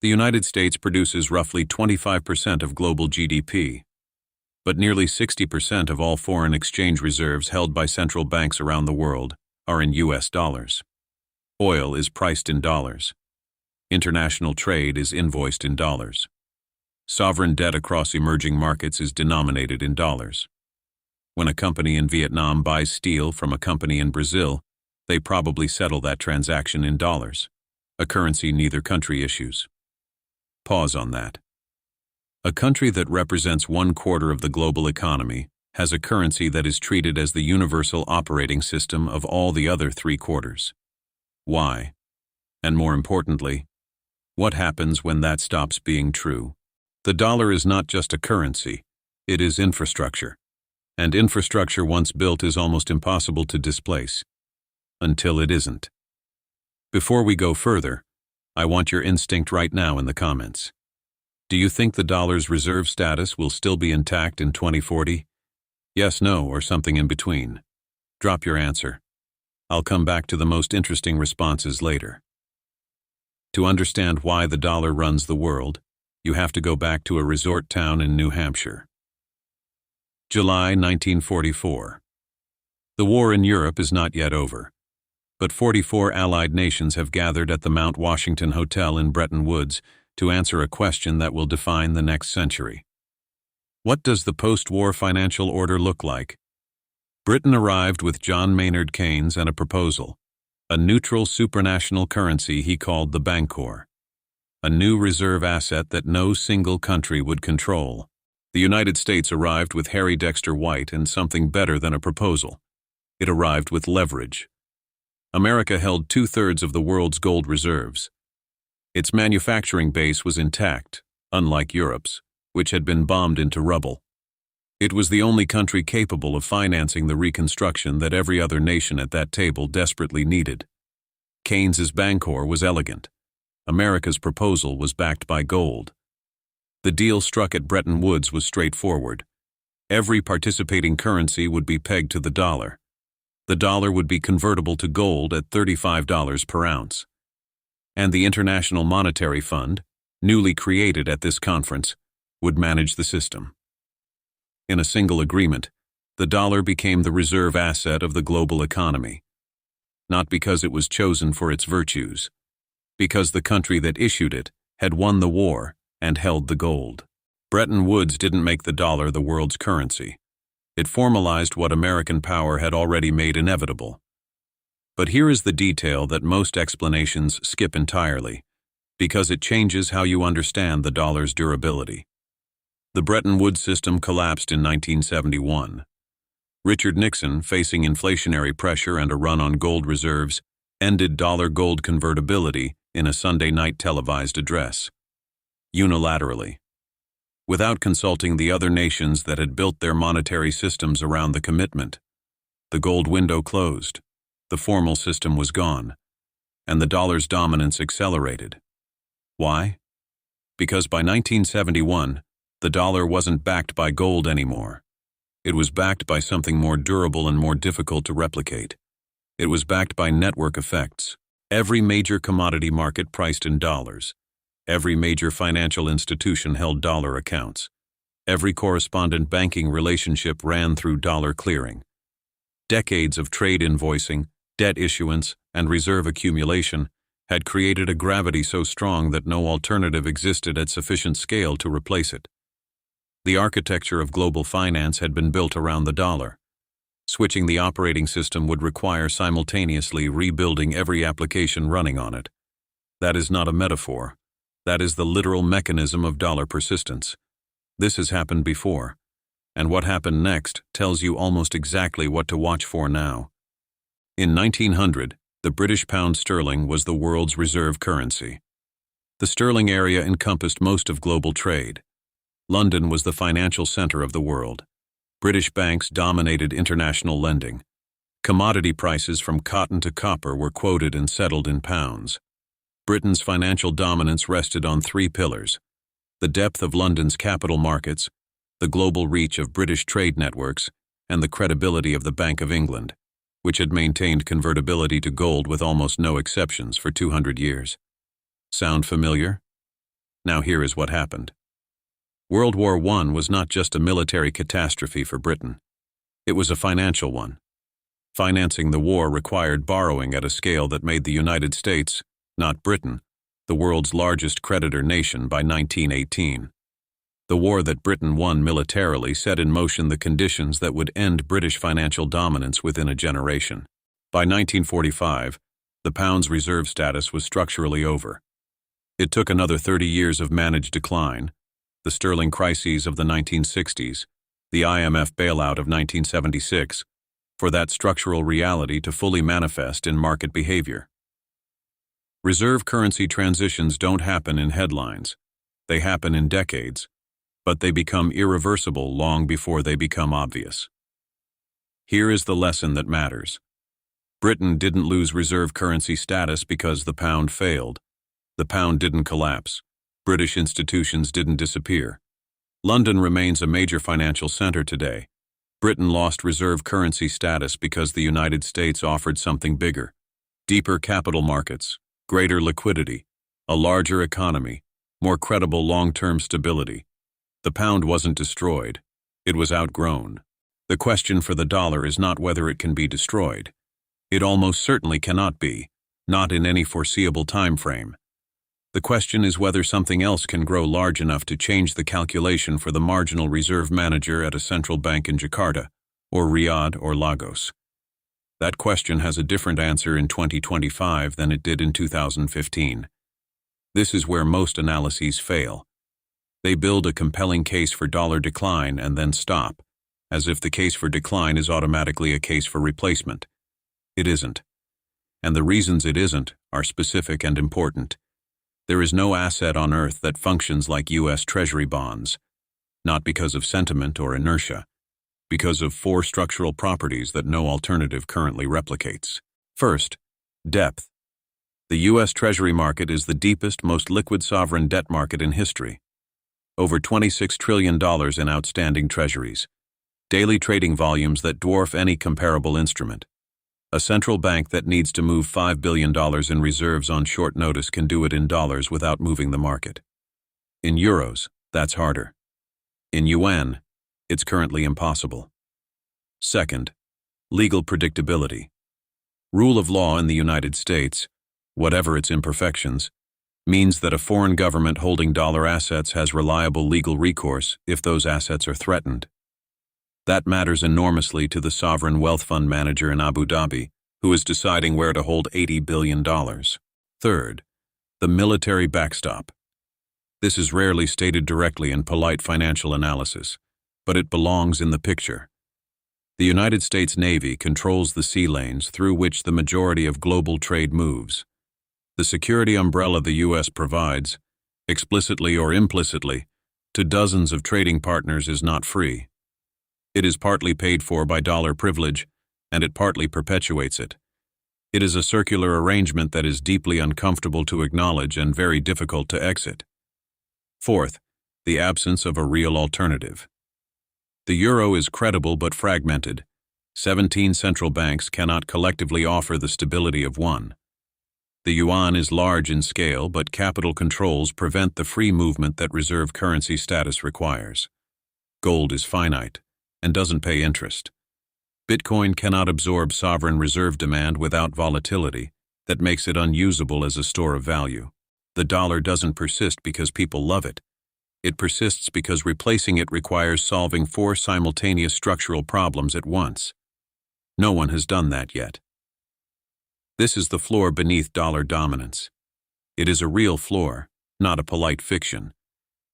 The United States produces roughly 25% of global GDP, but nearly 60% of all foreign exchange reserves held by central banks around the world are in US dollars. Oil is priced in dollars. International trade is invoiced in dollars. Sovereign debt across emerging markets is denominated in dollars. When a company in Vietnam buys steel from a company in Brazil, they probably settle that transaction in dollars, a currency neither country issues. Pause on that. A country that represents 1/4 of the global economy has a currency that is treated as the universal operating system of all the other 3/4. Why? And more importantly, what happens when that stops being true? The dollar is not just a currency, it is infrastructure. And infrastructure once built is almost impossible to displace. Until it isn't. Before we go further, I want your instinct right now in the comments. Do you think the dollar's reserve status will still be intact in 2040? Yes, no, or something in between? Drop your answer. I'll come back to the most interesting responses later. To understand why the dollar runs the world, you have to go back to a resort town in New Hampshire. July 1944. The war in Europe is not yet over, but 44 Allied nations have gathered at the Mount Washington Hotel in Bretton Woods to answer a question that will define the next century. What does the post-war financial order look like? Britain arrived with John Maynard Keynes and a proposal, a neutral supranational currency he called the Bancor, a new reserve asset that no single country would control. The United States arrived with Harry Dexter White and something better than a proposal. It arrived with leverage. America held 2/3 of the world's gold reserves. Its manufacturing base was intact, unlike Europe's, which had been bombed into rubble. It was the only country capable of financing the reconstruction that every other nation at that table desperately needed. Keynes's Bancor was elegant. America's proposal was backed by gold. The deal struck at Bretton Woods was straightforward. Every participating currency would be pegged to the dollar. The dollar would be convertible to gold at $35 per ounce. And the International Monetary Fund, newly created at this conference, would manage the system. In a single agreement, the dollar became the reserve asset of the global economy. Not because it was chosen for its virtues, because the country that issued it had won the war and held the gold. Bretton Woods didn't make the dollar the world's currency. It formalized what American power had already made inevitable. But here is the detail that most explanations skip entirely, because it changes how you understand the dollar's durability. The Bretton Woods system collapsed in 1971. Richard Nixon, facing inflationary pressure and a run on gold reserves, ended dollar-gold convertibility in a Sunday night televised address. Unilaterally. Without consulting the other nations that had built their monetary systems around the commitment. The gold window closed. The formal system was gone, and the dollar's dominance accelerated. Why? Because by 1971, the dollar wasn't backed by gold anymore. It was backed by something more durable and more difficult to replicate. It was backed by network effects. Every major commodity market priced in dollars. Every major financial institution held dollar accounts. Every correspondent banking relationship ran through dollar clearing. Decades of trade invoicing, debt issuance, and reserve accumulation had created a gravity so strong that no alternative existed at sufficient scale to replace it. The architecture of global finance had been built around the dollar. Switching the operating system would require simultaneously rebuilding every application running on it. That is not a metaphor. That is the literal mechanism of dollar persistence. This has happened before, and what happened next tells you almost exactly what to watch for now. In 1900, the British pound sterling was the world's reserve currency. The sterling area encompassed most of global trade. London was the financial center of the world. British banks dominated international lending. Commodity prices from cotton to copper were quoted and settled in pounds. Britain's financial dominance rested on 3 pillars: the depth of London's capital markets, the global reach of British trade networks, and the credibility of the Bank of England, which had maintained convertibility to gold with almost no exceptions for 200 years. Sound familiar? Now here is what happened. World War I was not just a military catastrophe for Britain. It was a financial one. Financing the war required borrowing at a scale that made the United States, not Britain, the world's largest creditor nation by 1918. The war that Britain won militarily set in motion the conditions that would end British financial dominance within a generation. By 1945, the pound's reserve status was structurally over. It took another 30 years of managed decline, the sterling crises of the 1960s, the IMF bailout of 1976, for that structural reality to fully manifest in market behavior. Reserve currency transitions don't happen in headlines. They happen in decades, but they become irreversible long before they become obvious. Here is the lesson that matters. Britain didn't lose reserve currency status because the pound failed. The pound didn't collapse. British institutions didn't disappear. London remains a major financial center today. Britain lost reserve currency status because the United States offered something bigger: deeper capital markets, greater liquidity, a larger economy, more credible long-term stability. The pound wasn't destroyed. It was outgrown. The question for the dollar is not whether it can be destroyed. It almost certainly cannot be, not in any foreseeable time frame. The question is whether something else can grow large enough to change the calculation for the marginal reserve manager at a central bank in Jakarta, or Riyadh, or Lagos. That question has a different answer in 2025 than it did in 2015. This is where most analyses fail. They build a compelling case for dollar decline and then stop, as if the case for decline is automatically a case for replacement. It isn't. And the reasons it isn't are specific and important. There is no asset on earth that functions like U.S. Treasury bonds, not because of sentiment or inertia, because of 4 structural properties that no alternative currently replicates. First, depth. The U.S. Treasury market is the deepest, most liquid sovereign debt market in history. Over $26 trillion in outstanding treasuries. Daily trading volumes that dwarf any comparable instrument. A central bank that needs to move $5 billion in reserves on short notice can do it in dollars without moving the market. In euros, that's harder. In yuan, it's currently impossible. Second, legal predictability. Rule of law in the United States, whatever its imperfections, means that a foreign government holding dollar assets has reliable legal recourse if those assets are threatened. That matters enormously to the sovereign wealth fund manager in Abu Dhabi, who is deciding where to hold $80 billion. Third, the military backstop. This is rarely stated directly in polite financial analysis, but it belongs in the picture. The United States Navy controls the sea lanes through which the majority of global trade moves. The security umbrella the U.S. provides, explicitly or implicitly, to dozens of trading partners is not free. It is partly paid for by dollar privilege, and it partly perpetuates it. It is a circular arrangement that is deeply uncomfortable to acknowledge and very difficult to exit. Fourth, the absence of a real alternative. The euro is credible but fragmented. 17 central banks cannot collectively offer the stability of one. The yuan is large in scale, but capital controls prevent the free movement that reserve currency status requires. Gold is finite and doesn't pay interest. Bitcoin cannot absorb sovereign reserve demand without volatility that makes it unusable as a store of value. The dollar doesn't persist because people love it. It persists because replacing it requires solving 4 simultaneous structural problems at once. No one has done that yet. This is the floor beneath dollar dominance. It is a real floor, not a polite fiction.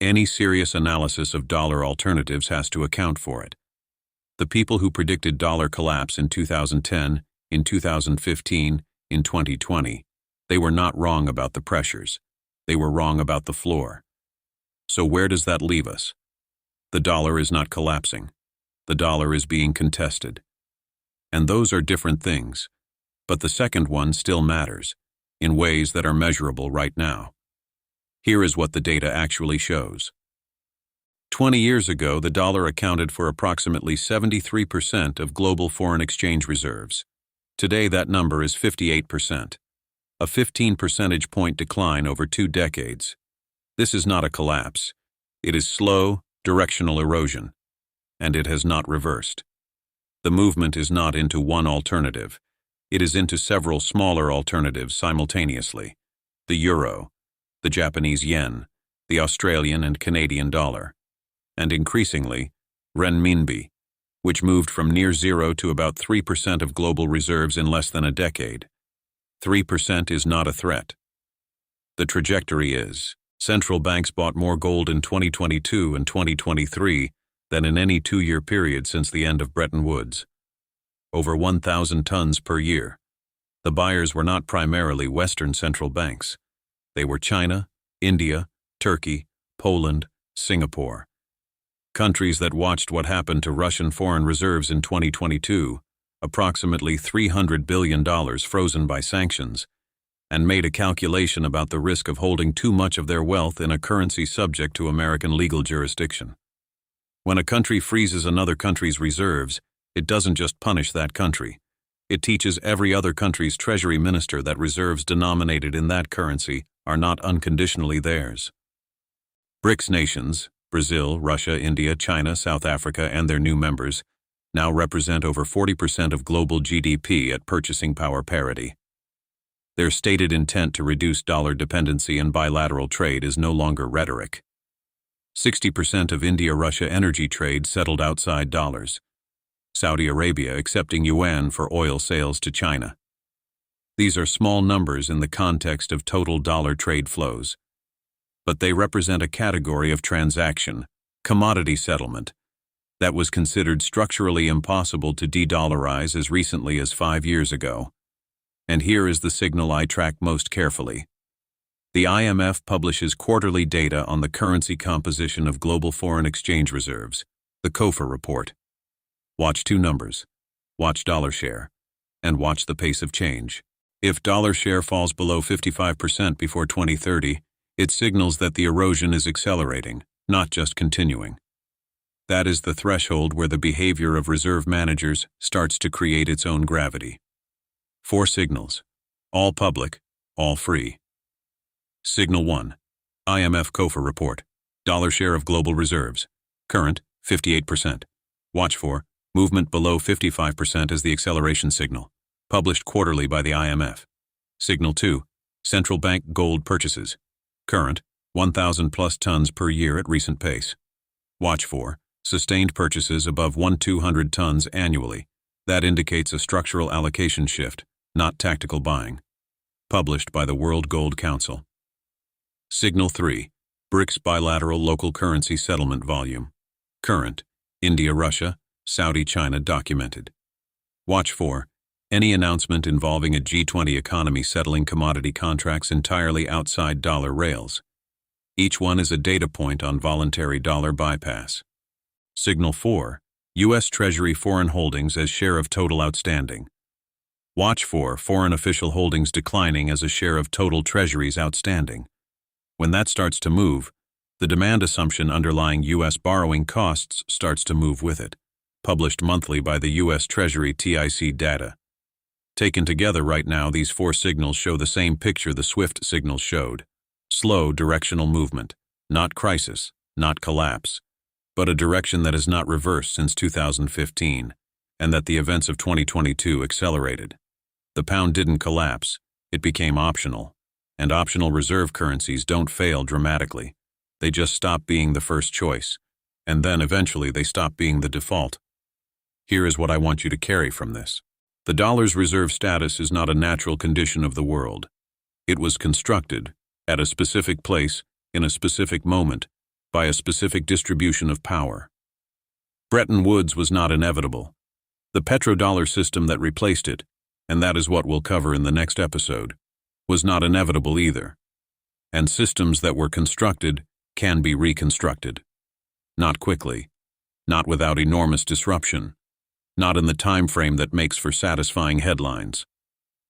Any serious analysis of dollar alternatives has to account for it. The people who predicted dollar collapse in 2010, in 2015, in 2020, they were not wrong about the pressures. They were wrong about the floor. So where does that leave us? The dollar is not collapsing. The dollar is being contested. And those are different things. But the second one still matters, in ways that are measurable right now. Here is what the data actually shows. 20 years ago, the dollar accounted for approximately 73% of global foreign exchange reserves. Today, that number is 58%, a 15 percentage point decline over 2 decades. This is not a collapse. It is slow, directional erosion, and it has not reversed. The movement is not into one alternative. It is into several smaller alternatives simultaneously: the euro, the Japanese yen, the Australian and Canadian dollar, and increasingly, renminbi, which moved from near zero to about 3% of global reserves in less than a decade. 3% is not a threat. The trajectory is: central banks bought more gold in 2022 and 2023 than in any two-year period since the end of Bretton Woods. Over 1,000 tons per year. The buyers were not primarily Western central banks. They were China, India, Turkey, Poland, Singapore. Countries that watched what happened to Russian foreign reserves in 2022, approximately $300 billion frozen by sanctions, and made a calculation about the risk of holding too much of their wealth in a currency subject to American legal jurisdiction. When a country freezes another country's reserves, it doesn't just punish that country. It teaches every other country's treasury minister that reserves denominated in that currency are not unconditionally theirs. BRICS nations, Brazil, Russia, India, China, South Africa, and their new members, now represent over 40% of global GDP at purchasing power parity. Their stated intent to reduce dollar dependency and bilateral trade is no longer rhetoric. 60% of India-Russia energy trade settled outside dollars. Saudi Arabia accepting yuan for oil sales to China. These are small numbers in the context of total dollar trade flows, but they represent a category of transaction, commodity settlement, that was considered structurally impossible to de-dollarize as recently as 5 years ago. And here is the signal I track most carefully. The IMF publishes quarterly data on the currency composition of global foreign exchange reserves, the COFER report. Watch two numbers. Watch dollar share, and watch the pace of change. If dollar share falls below 55% before 2030, it signals that the erosion is accelerating, not just continuing. That is the threshold where the behavior of reserve managers starts to create its own gravity. 4 signals. All public, all free. Signal 1. IMF COFER report. Dollar share of global reserves. Current, 58%. Watch for movement below 55% as the acceleration signal. Published quarterly by the IMF. Signal 2. Central bank gold purchases. Current, 1,000 plus tons per year at recent pace. Watch for sustained purchases above 1,200 tons annually. That indicates a structural allocation shift, not tactical buying. Published by the World Gold Council. Signal 3. BRICS bilateral local currency settlement volume. Current, India-Russia, Saudi-China documented. Watch for any announcement involving a G20 economy settling commodity contracts entirely outside dollar rails. Each one is a data point on voluntary dollar bypass. Signal 4. U.S. Treasury foreign holdings as share of total outstanding. Watch for foreign official holdings declining as a share of total Treasuries outstanding. When that starts to move, the demand assumption underlying U.S. borrowing costs starts to move with it. Published monthly by the U.S. Treasury TIC data. Taken together right now, these 4 signals show the same picture the SWIFT signals showed. Slow directional movement, not crisis, not collapse, but a direction that has not reversed since 2015, and that the events of 2022 accelerated. The pound didn't collapse, it became optional, and optional reserve currencies don't fail dramatically. They just stop being the first choice, and then eventually they stop being the default. Here is what I want you to carry from this. The dollar's reserve status is not a natural condition of the world. It was constructed, at a specific place, in a specific moment, by a specific distribution of power. Bretton Woods was not inevitable. The petrodollar system that replaced it, and that is what we'll cover in the next episode, was not inevitable either. And systems that were constructed can be reconstructed. Not quickly, not without enormous disruption, not in the time frame that makes for satisfying headlines.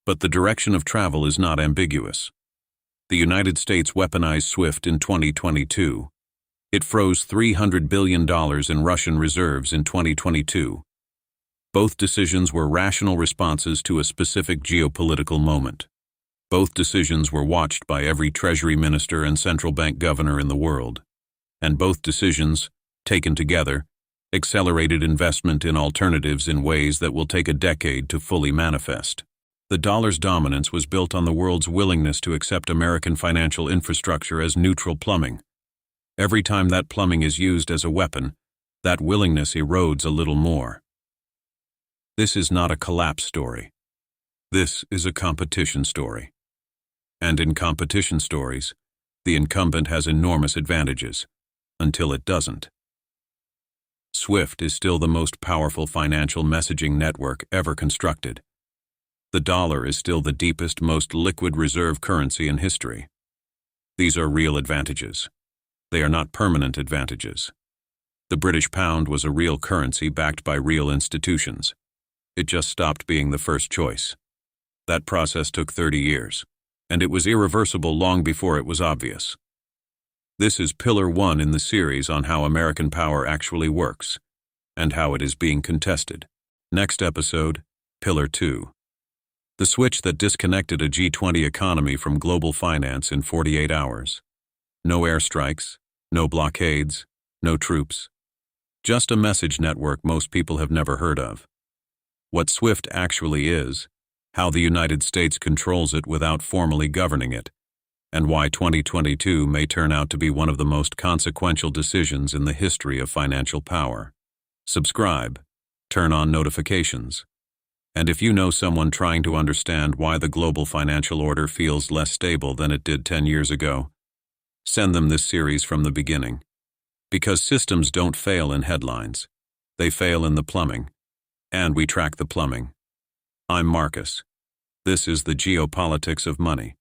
But the direction of travel is not ambiguous. The United States weaponized SWIFT in 2022. It froze $300 billion in Russian reserves in 2022. Both decisions were rational responses to a specific geopolitical moment. Both decisions were watched by every Treasury minister and central bank governor in the world, and both decisions, taken together, accelerated investment in alternatives in ways that will take a decade to fully manifest. The dollar's dominance was built on the world's willingness to accept American financial infrastructure as neutral plumbing. Every time that plumbing is used as a weapon, that willingness erodes a little more. This is not a collapse story. This is a competition story. And in competition stories, the incumbent has enormous advantages, until it doesn't. SWIFT is still the most powerful financial messaging network ever constructed. The dollar is still the deepest, most liquid reserve currency in history. These are real advantages. They are not permanent advantages. The British pound was a real currency backed by real institutions. It just stopped being the first choice. That process took 30 years, and it was irreversible long before it was obvious. This is Pillar 1 in the series on how American power actually works, and how it is being contested. Next episode, Pillar 2. The switch that disconnected a G20 economy from global finance in 48 hours. No airstrikes, no blockades, no troops. Just a message network most people have never heard of. What SWIFT actually is, how the United States controls it without formally governing it, and why 2022 may turn out to be one of the most consequential decisions in the history of financial power. Subscribe, turn on notifications, and if you know someone trying to understand why the global financial order feels less stable than it did 10 years ago, send them this series from the beginning. Because systems don't fail in headlines. They fail in the plumbing. And we track the plumbing. I'm Marcus. This is the Geopolitics of Money.